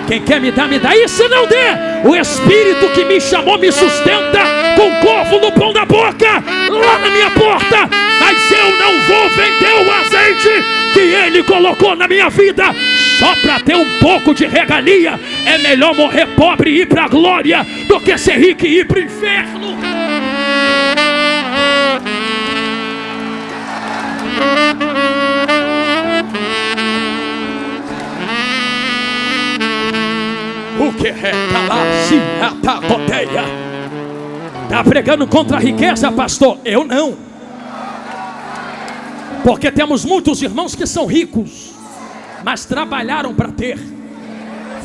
Quem quer me dar, me dá. E se não der, o Espírito que me chamou me sustenta com corvo no pão da boca, lá na minha porta. Mas eu não vou vender o azeite que Ele colocou na minha vida só para ter um pouco de regalia. É melhor morrer pobre e ir para a glória do que ser rico e ir para o inferno. O que é calar-se-ata-coteia? Está pregando contra a riqueza, pastor? Eu não. Porque temos muitos irmãos que são ricos, mas trabalharam para ter.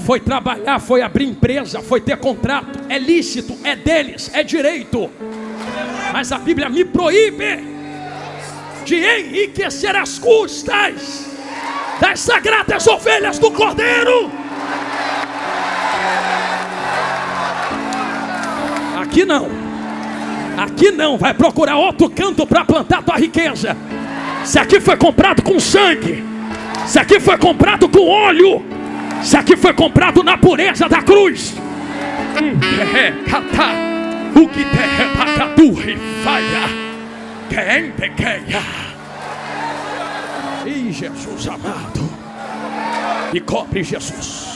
Foi trabalhar, foi abrir empresa, foi ter contrato. É lícito, é deles, é direito. Mas a Bíblia me proíbe de enriquecer às custas das sagradas ovelhas do Cordeiro. Aqui não. Aqui não. Vai procurar outro canto para plantar tua riqueza. Se aqui foi comprado com sangue, se aqui foi comprado com óleo, se aqui foi comprado na pureza da cruz. O que e Jesus amado, e cobre Jesus.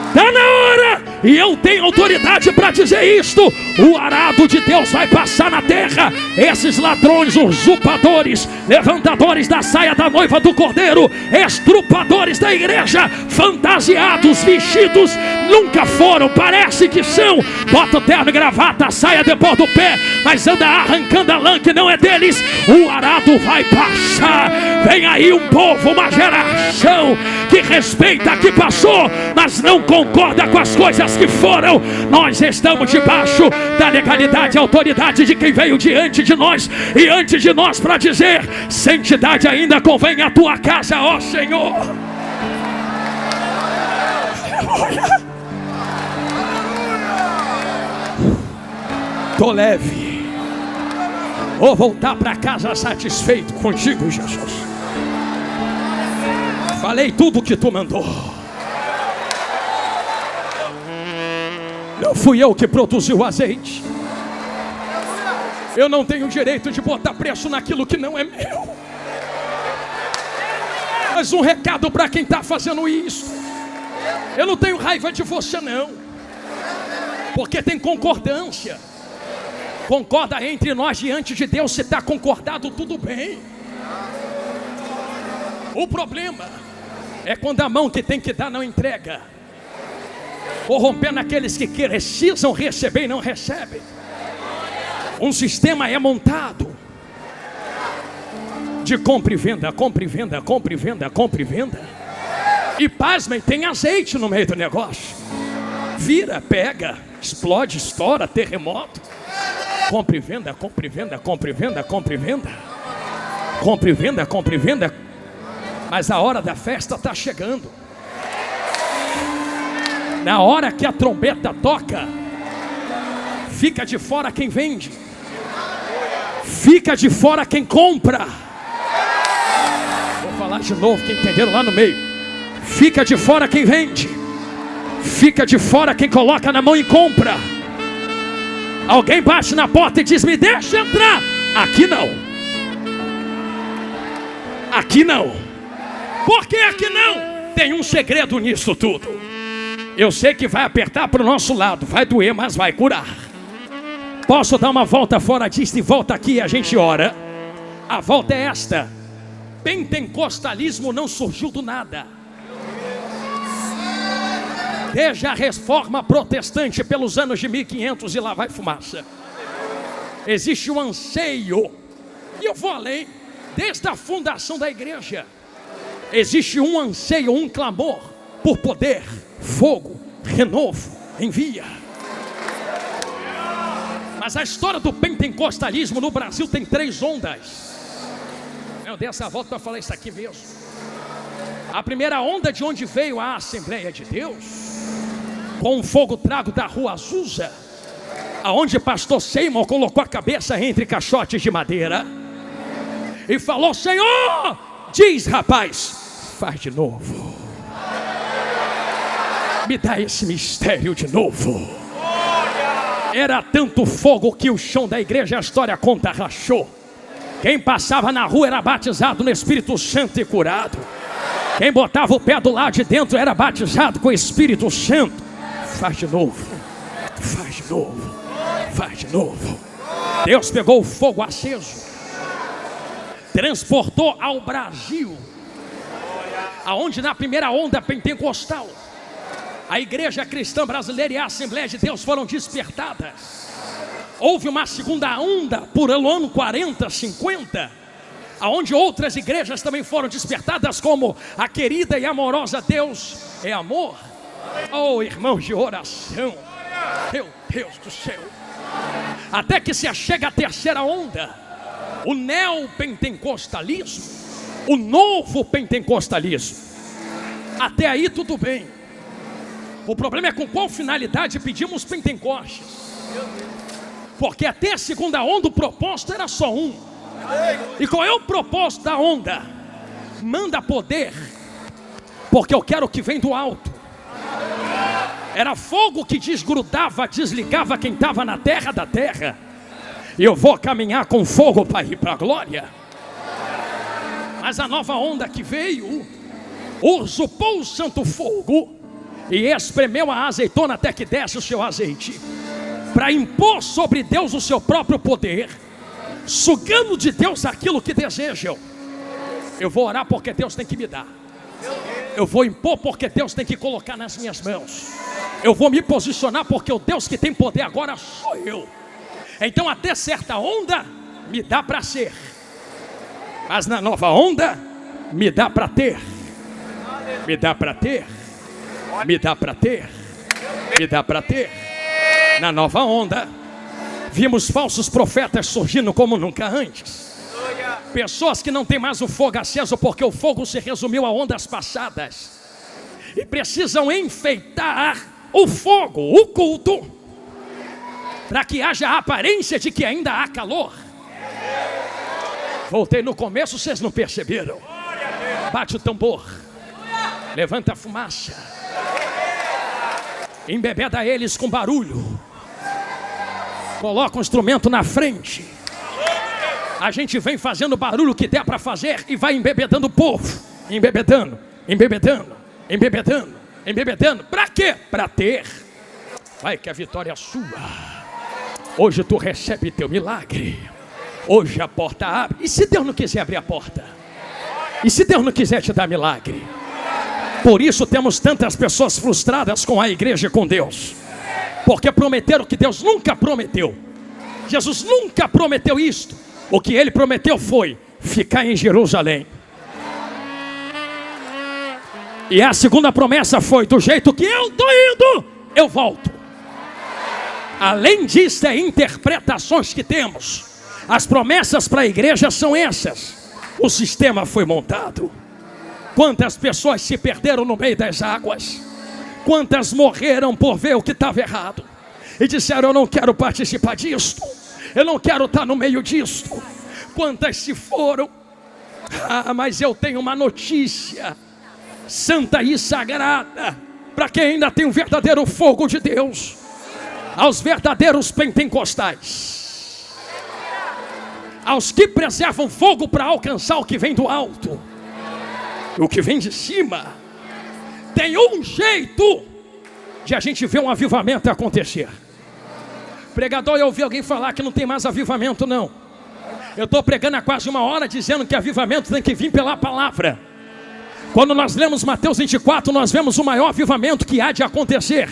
Está na hora E eu tenho autoridade para dizer isto: o arado de Deus vai passar na terra. Esses ladrões, usurpadores, levantadores da saia da noiva do cordeiro, estrupadores da igreja, fantasiados, vestidos, nunca foram, parece que são. Bota o terno e gravata, a saia depois do pé, mas anda arrancando a lã que não é deles. O arado vai passar. Vem aí um povo, uma geração que respeita, que passou, mas não concorda com as coisas que foram. Nós estamos debaixo da legalidade e autoridade de quem veio diante de nós e antes de nós para dizer: santidade ainda convém à tua casa, ó Senhor. Tô leve, vou voltar para casa satisfeito contigo, Jesus. Falei tudo o que tu mandou. Não fui eu que produzi o azeite. Eu não tenho direito de botar preço naquilo que não é meu. Mas um recado para quem está fazendo isso: eu não tenho raiva de você não, porque tem concordância. Concorda entre nós diante de Deus. Se está concordado, tudo bem. O problema é quando a mão que tem que dar não entrega, corrompendo aqueles que precisam receber e não recebem. Um sistema é montado de compra e venda, compra e venda, compra e venda, compra e venda. E pasmem, tem azeite no meio do negócio. Vira, pega, explode, estoura, terremoto. Compra e venda, compra e venda, compra e venda, compra e venda. Compra e venda, compra e venda. Mas a hora da festa está chegando. Na hora que a trombeta toca, fica de fora quem vende, fica de fora quem compra. Vou falar de novo, que entenderam lá no meio. Fica de fora quem vende, fica de fora quem coloca na mão e compra. Alguém bate na porta e diz: me deixa entrar. Aqui não. Aqui não. Por que aqui não? Tem um segredo nisso tudo. Eu sei que vai apertar para o nosso lado, vai doer, mas vai curar. Posso dar uma volta fora disso e volta aqui e a gente ora? A volta é esta: pentecostalismo não surgiu do nada. Desde a reforma protestante pelos anos de 1500 e lá vai fumaça. Existe um anseio, e eu vou além, desde a fundação da igreja. Existe um anseio, um clamor por poder, fogo, renovo, envia. Mas a história do pentecostalismo no Brasil tem 3 ondas. Eu dei essa volta para falar isso aqui mesmo. A primeira onda, de onde veio a Assembleia de Deus, com um fogo trago da rua Azusa, aonde pastor Seymour colocou a cabeça entre caixotes de madeira e falou: Senhor, diz rapaz, faz de novo, me dá esse mistério de novo. Era tanto fogo que o chão da igreja, a história conta, rachou. Quem passava na rua era batizado no Espírito Santo e curado. Quem botava o pé do lado de dentro era batizado com o Espírito Santo. Faz de novo, faz de novo, faz de novo. Deus pegou o fogo aceso, transportou ao Brasil, aonde na primeira onda pentecostal a igreja cristã brasileira e a Assembleia de Deus foram despertadas. Houve uma segunda onda por ano 40, 50, aonde outras igrejas também foram despertadas, como a querida e amorosa Deus é Amor. Oh, irmãos de oração, meu Deus do céu. Até que se chega a terceira onda, o neopentecostalismo, o novo pentecostalismo. Até aí tudo bem. O problema é com qual finalidade pedimos Pentecostes. Porque até a segunda onda o propósito era só um. E qual é o propósito da onda? Manda poder, porque eu quero o que vem do alto. Era fogo que desgrudava, desligava quem estava na terra da terra. E eu vou caminhar com fogo para ir para a glória. Mas a nova onda que veio usurpou o santo fogo e espremeu a azeitona até que desce o seu azeite, para impor sobre Deus o seu próprio poder, sugando de Deus aquilo que desejam. Eu vou orar porque Deus tem que me dar. Eu vou impor porque Deus tem que colocar nas minhas mãos. Eu vou me posicionar porque o Deus que tem poder agora sou eu. Então até certa onda me dá para ser, mas na nova onda me dá para ter. Me dá para ter. Me dá para ter. Me dá para ter. Na nova onda vimos falsos profetas surgindo como nunca antes. Pessoas que não têm mais o fogo aceso porque o fogo se resumiu a ondas passadas e precisam enfeitar o fogo, o culto, para que haja a aparência de que ainda há calor. Voltei no começo, vocês não perceberam? Bate o tambor, levanta a fumaça, embebeda eles com barulho, coloca um instrumento na frente. A gente vem fazendo o barulho que der para fazer e vai embebedando o povo. Embebedando, embebedando, embebedando, embebedando. Para quê? Para ter. Vai que a vitória é sua. Hoje tu recebe teu milagre. Hoje a porta abre. E se Deus não quiser abrir a porta? E se Deus não quiser te dar milagre? Por isso temos tantas pessoas frustradas com a igreja e com Deus. Porque prometeram que Deus nunca prometeu. Jesus nunca prometeu isto. O que ele prometeu foi ficar em Jerusalém. E a segunda promessa foi: do jeito que eu estou indo, eu volto. Além disso, é interpretações que temos. As promessas para a igreja são essas. O sistema foi montado. Quantas pessoas se perderam no meio das águas? Quantas morreram por ver o que estava errado e disseram: eu não quero participar disto, eu não quero estar no meio disto. Quantas se foram? Mas eu tenho uma notícia santa e sagrada para quem ainda tem o verdadeiro fogo de Deus, aos verdadeiros pentecostais, aos que preservam fogo para alcançar o que vem do alto, o que vem de cima. Tem um jeito de a gente ver um avivamento acontecer. Pregador, eu ouvi alguém falar que não tem mais avivamento. Não, eu estou pregando há quase uma hora dizendo que avivamento tem que vir pela palavra. Quando nós lemos Mateus 24, nós vemos o maior avivamento que há de acontecer,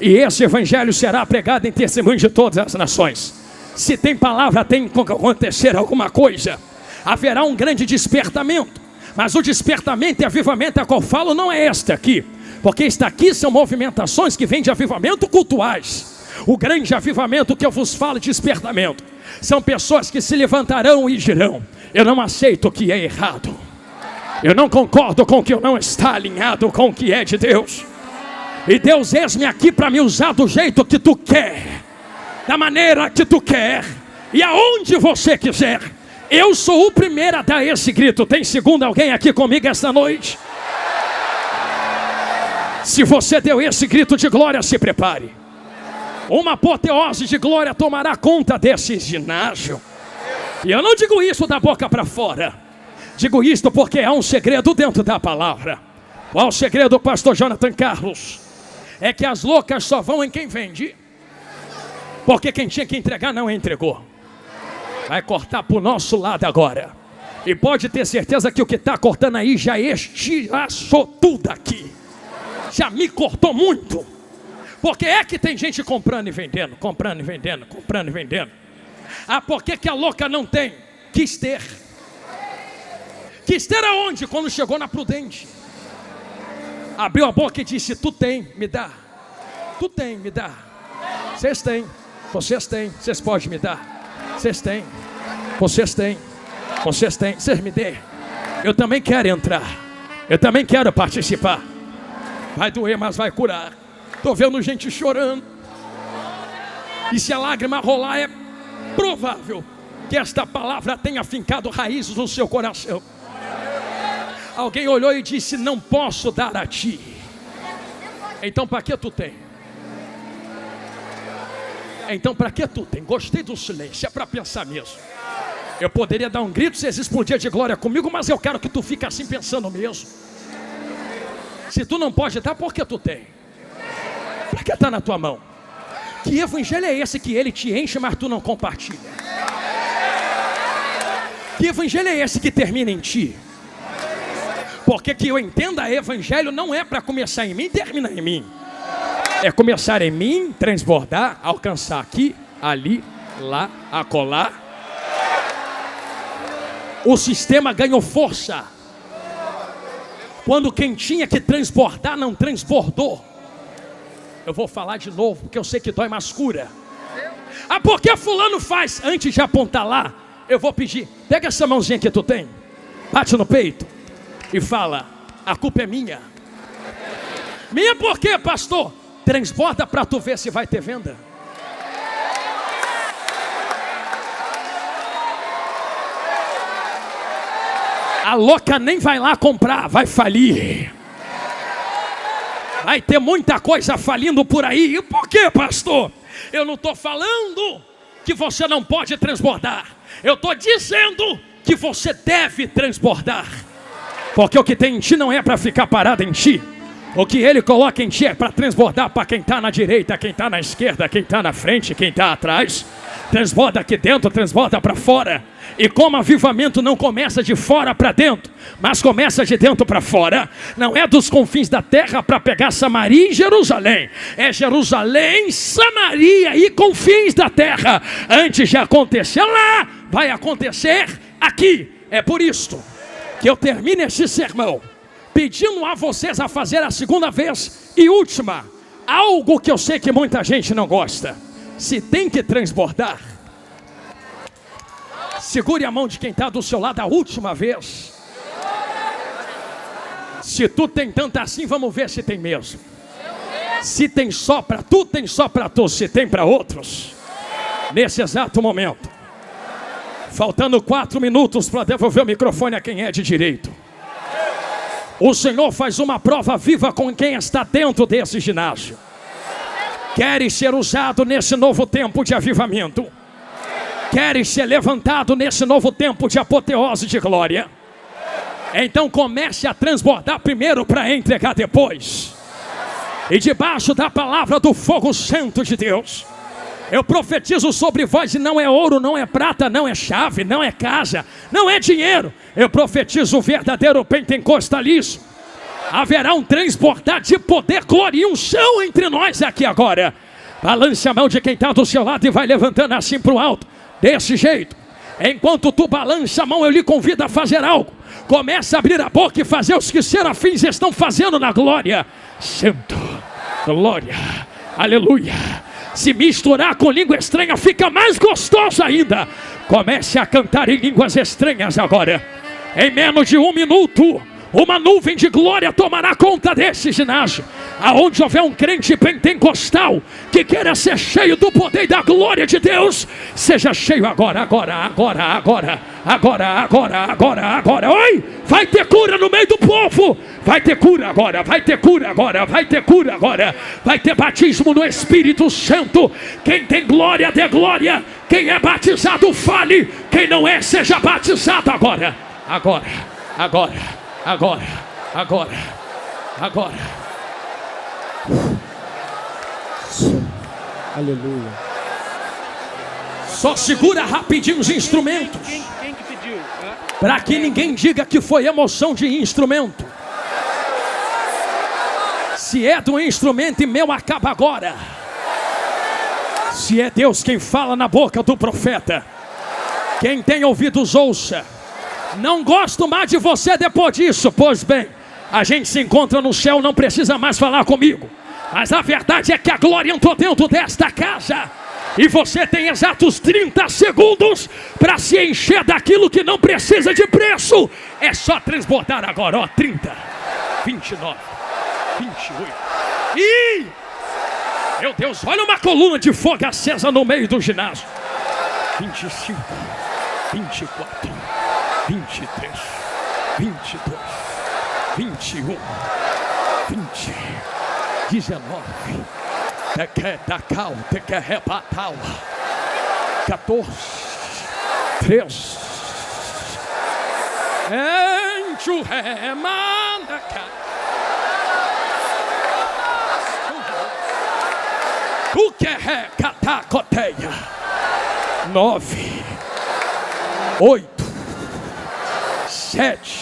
e esse evangelho será pregado em testemunho de todas as nações. Se tem palavra, tem que acontecer alguma coisa. Haverá um grande despertamento. Mas o despertamento e avivamento a qual falo não é este aqui, porque este aqui são movimentações que vêm de avivamento cultuais. O grande avivamento que eu vos falo, despertamento, são pessoas que se levantarão e dirão: eu não aceito o que é errado, eu não concordo com o que não está alinhado com o que é de Deus, e Deus, eis-me aqui para me usar do jeito que tu quer, da maneira que tu quer e aonde você quiser. Eu sou o primeiro a dar esse grito. Tem segundo alguém aqui comigo esta noite? Se você deu esse grito de glória, se prepare. Uma apoteose de glória tomará conta desse ginásio. E eu não digo isso da boca para fora. Digo isto porque há um segredo dentro da palavra. Qual o segredo, pastor Jonathan Carlos? É que as loucas só vão em quem vende, porque quem tinha que entregar não entregou. Vai cortar para o nosso lado agora. E pode ter certeza que o que está cortando aí já estilhaçou tudo aqui. Já me cortou muito. Porque é que tem gente comprando e vendendo, comprando e vendendo, comprando e vendendo. Ah, por que a louca não tem? Quis ter. Quis ter aonde? Quando chegou na Prudente. Abriu a boca e disse: tu tem, me dá. Tu tem, me dá. Vocês têm, vocês podem me dar. Vocês têm, vocês têm, vocês me dêem. Eu também quero entrar, eu também quero participar. Vai doer, mas vai curar. Estou vendo gente chorando. E se a lágrima rolar, é provável que esta palavra tenha fincado raízes no seu coração. Alguém olhou e disse: não posso dar a ti. Então para que tu tem? Então para que tu tem? Gostei do silêncio, é para pensar mesmo. Eu poderia dar um grito, vocês explodiam de glória comigo, mas eu quero que tu fique assim pensando mesmo. Se tu não pode dar, por que tu tem? Para que está na tua mão? Que evangelho é esse que ele te enche, mas tu não compartilha? Que evangelho é esse que termina em ti? Porque que eu entenda, evangelho não é para começar em mim e terminar em mim. É começar em mim, transbordar, alcançar aqui, ali, lá, acolá. O sistema ganhou força quando quem tinha que transbordar não transbordou. Eu vou falar de novo, porque eu sei que dói, mas cura. Ah, porque fulano faz? Antes de apontar lá, eu vou pedir, pega essa mãozinha que tu tem, bate no peito e fala, a culpa é minha. Minha por quê, pastor? Transborda para tu ver se vai ter venda. A louca nem vai lá comprar, vai falir. Vai ter muita coisa falindo por aí. E por quê, pastor? Eu não estou falando que você não pode transbordar. Eu estou dizendo que você deve transbordar. Porque o que tem em ti não é para ficar parado em ti. O que ele coloca em ti é para transbordar para quem está na direita, quem está na esquerda, quem está na frente, quem está atrás. Transborda aqui dentro, transborda para fora. E como avivamento não começa de fora para dentro, mas começa de dentro para fora, não é dos confins da terra para pegar Samaria e Jerusalém. É Jerusalém, Samaria e confins da terra. Antes de acontecer lá, vai acontecer aqui. É por isto que eu termino esse sermão pedindo a vocês a fazer a segunda vez e última, algo que eu sei que muita gente não gosta. Se tem que transbordar, segure a mão de quem está do seu lado a última vez. Se tu tem tanto assim, vamos ver se tem mesmo. Se tem só para tu, tem só para tu. Se tem para outros, nesse exato momento, faltando 4 minutos para devolver o microfone a quem é de direito, o Senhor faz uma prova viva com quem está dentro desse ginásio. Queres ser usado nesse novo tempo de avivamento? Queres ser levantado nesse novo tempo de apoteose de glória? Então comece a transbordar primeiro para entregar depois. E debaixo da palavra do fogo santo de Deus, eu profetizo sobre vós, e não é ouro, não é prata, não é chave, não é casa, não é dinheiro. Eu profetizo o verdadeiro pentecostalismo. Haverá um transbordar de poder, glória e unção entre nós aqui agora. Balance a mão de quem está do seu lado e vai levantando assim para o alto. Desse jeito. Enquanto tu balança a mão, eu lhe convido a fazer algo. Começa a abrir a boca e fazer os que serafins estão fazendo na glória. Santo, glória, aleluia. Se misturar com língua estranha fica mais gostoso ainda. Comece a cantar em línguas estranhas agora. Em menos de 1 minuto, uma nuvem de glória tomará conta desse ginásio. Aonde houver um crente pentecostal que queira ser cheio do poder e da glória de Deus, seja cheio agora. Oi, vai ter cura no meio do povo. Vai ter cura agora, vai ter cura agora, vai ter cura agora. Vai ter batismo no Espírito Santo. Quem tem glória, dê glória. Quem é batizado, fale. Quem não é, seja batizado agora. Agora. Aleluia. Só segura rapidinho os instrumentos, para que ninguém diga que foi emoção de instrumento. Se é do instrumento, e meu acaba agora. Se é Deus quem fala na boca do profeta, quem tem ouvidos ouça. Não gosto mais de você depois disso. Pois bem, a gente se encontra no céu, não precisa mais falar comigo. Mas a verdade é que a glória entrou dentro desta casa. E você tem exatos 30 segundos para se encher daquilo que não precisa de preço. É só transbordar agora, ó. 30, 29, 28. Ih! Meu Deus, olha uma coluna de fogo acesa no meio do ginásio. 25, 24, 23, 22, 21, 20, 19, tequetacal, tequerrebatal, 14, 13, enxurremanda. Catacoteia. 9, 8, 7,